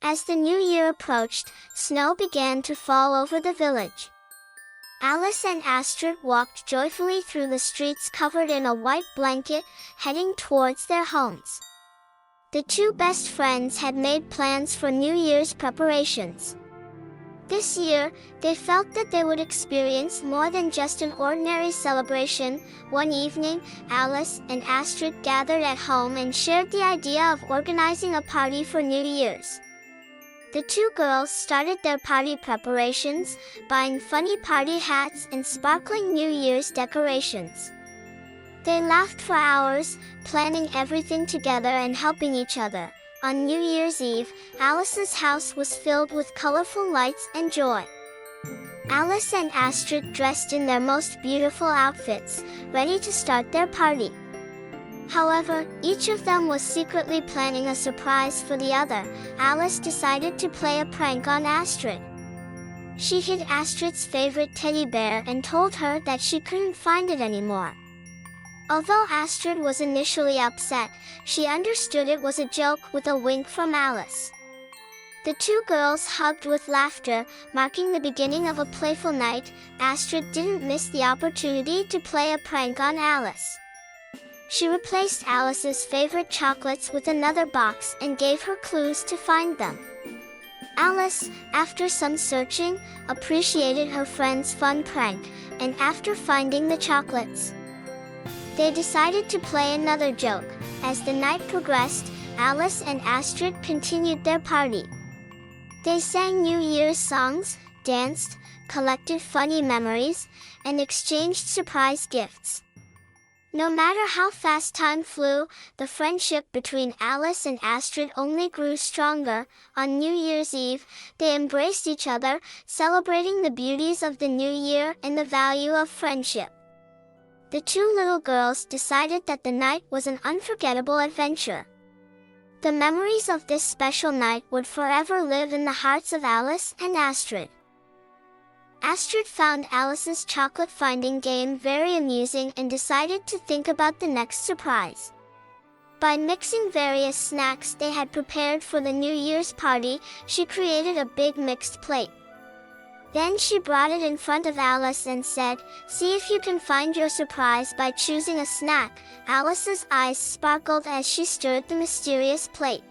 As the new year approached, snow began to fall over the village. Alice and Astrid walked joyfully through the streets covered in a white blanket, heading towards their homes. The two best friends had made plans for New Year's preparations. This year, they felt that they would experience more than just an ordinary celebration. One evening, Alice and Astrid gathered at home and shared the idea of organizing a party for New Year's. The two girls started their party preparations, buying funny party hats and sparkling New Year's decorations. They laughed for hours, planning everything together and helping each other. On New Year's Eve, Alice's house was filled with colorful lights and joy. Alice and Astrid dressed in their most beautiful outfits, ready to start their party. However, each of them was secretly planning a surprise for the other. Alice decided to play a prank on Astrid. She hid Astrid's favorite teddy bear and told her that she couldn't find it anymore. Although Astrid was initially upset, she understood it was a joke with a wink from Alice. The two girls hugged with laughter, marking the beginning of a playful night. Astrid didn't miss the opportunity to play a prank on Alice. She replaced Alice's favorite chocolates with another box and gave her clues to find them. Alice, after some searching, appreciated her friend's fun prank, and after finding the chocolates, they decided to play another joke. As the night progressed, Alice and Astrid continued their party. They sang New Year's songs, danced, collected funny memories, and exchanged surprise gifts. No matter how fast time flew, the friendship between Alice and Astrid only grew stronger. On New Year's Eve, they embraced each other, celebrating the beauties of the new year and the value of friendship. The two little girls decided that the night was an unforgettable adventure. The memories of this special night would forever live in the hearts of Alice and Astrid. Astrid found Alice's chocolate finding game very amusing and decided to think about the next surprise. By mixing various snacks they had prepared for the New Year's party, she created a big mixed plate. Then she brought it in front of Alice and said, "See if you can find your surprise by choosing a snack." Alice's eyes sparkled as she stirred the mysterious plate.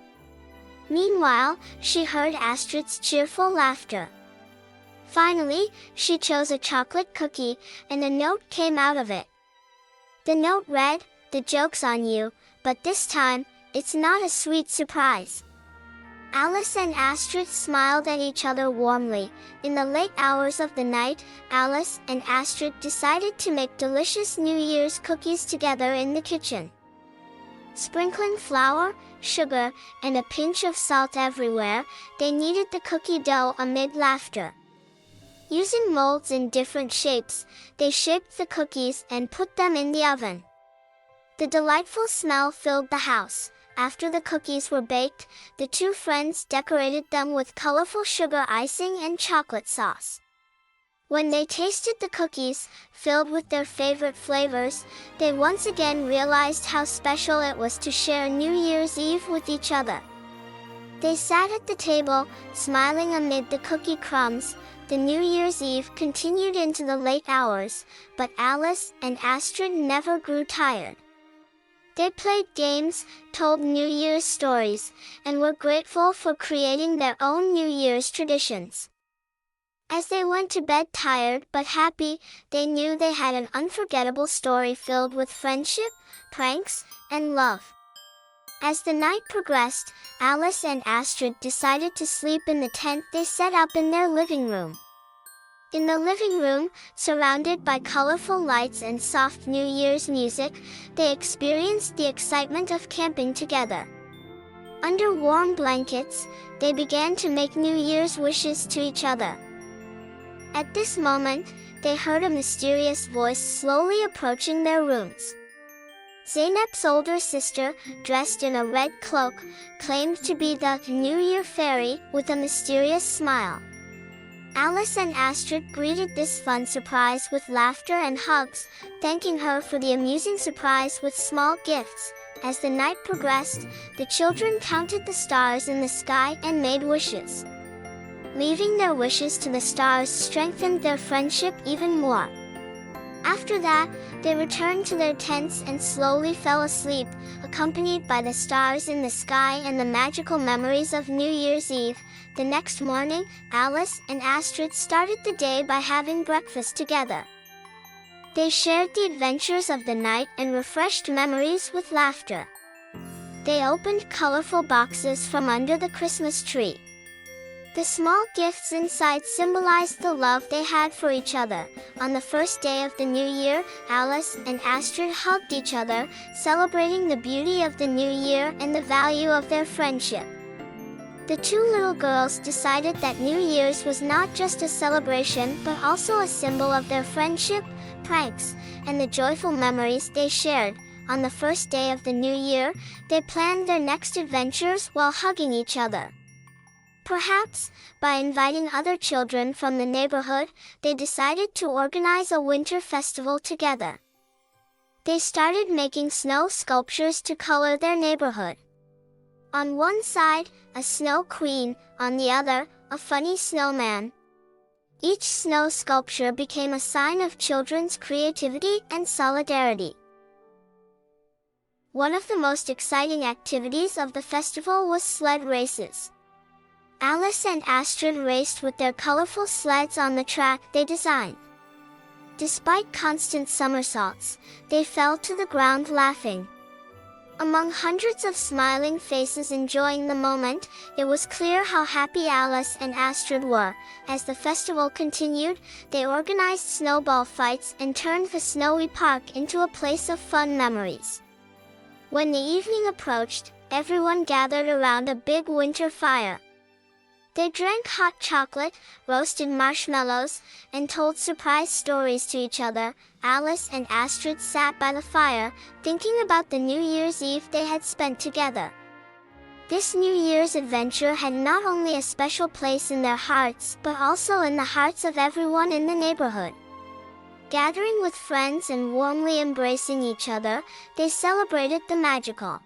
Meanwhile, she heard Astrid's cheerful laughter. Finally, she chose a chocolate cookie, and a note came out of it. The note read, "The joke's on you, but this time, it's not a sweet surprise." Alice and Astrid smiled at each other warmly. In the late hours of the night, Alice and Astrid decided to make delicious New Year's cookies together in the kitchen. Sprinkling flour, sugar, and a pinch of salt everywhere, they kneaded the cookie dough amid laughter. Using molds in different shapes, they shaped the cookies and put them in the oven. The delightful smell filled the house. After the cookies were baked, the two friends decorated them with colorful sugar icing and chocolate sauce. When they tasted the cookies, filled with their favorite flavors, they once again realized how special it was to share New Year's Eve with each other. They sat at the table, smiling amid the cookie crumbs. The New Year's Eve continued into the late hours, but Alice and Astrid never grew tired. They played games, told New Year's stories, and were grateful for creating their own New Year's traditions. As they went to bed tired but happy, they knew they had an unforgettable story filled with friendship, pranks, and love. As the night progressed, Alice and Astrid decided to sleep in the tent they set up in their living room. In the living room, surrounded by colorful lights and soft New Year's music, they experienced the excitement of camping together. Under warm blankets, they began to make New Year's wishes to each other. At this moment, they heard a mysterious voice slowly approaching their rooms. Zeynep's older sister, dressed in a red cloak, claimed to be the New Year fairy with a mysterious smile. Alice and Astrid greeted this fun surprise with laughter and hugs, thanking her for the amusing surprise with small gifts. As the night progressed, the children counted the stars in the sky and made wishes. Leaving their wishes to the stars strengthened their friendship even more. After that, they returned to their tents and slowly fell asleep, accompanied by the stars in the sky and the magical memories of New Year's Eve. The next morning, Alice and Astrid started the day by having breakfast together. They shared the adventures of the night and refreshed memories with laughter. They opened colorful boxes from under the Christmas tree. The small gifts inside symbolized the love they had for each other. On the first day of the new year, Alice and Astrid hugged each other, celebrating the beauty of the new year and the value of their friendship. The two little girls decided that New Year's was not just a celebration but also a symbol of their friendship, pranks, and the joyful memories they shared. On the first day of the new year, they planned their next adventures while hugging each other. Perhaps, by inviting other children from the neighborhood, they decided to organize a winter festival together. They started making snow sculptures to color their neighborhood. On one side, a snow queen, on the other, a funny snowman. Each snow sculpture became a sign of children's creativity and solidarity. One of the most exciting activities of the festival was sled races. Alice and Astrid raced with their colorful sleds on the track they designed. Despite constant somersaults, they fell to the ground laughing. Among hundreds of smiling faces enjoying the moment, it was clear how happy Alice and Astrid were. As the festival continued, they organized snowball fights and turned the snowy park into a place of fun memories. When the evening approached, everyone gathered around a big winter fire. They drank hot chocolate, roasted marshmallows, and told surprise stories to each other. Alice and Astrid sat by the fire, thinking about the New Year's Eve they had spent together. This New Year's adventure had not only a special place in their hearts, but also in the hearts of everyone in the neighborhood. Gathering with friends and warmly embracing each other, they celebrated the magical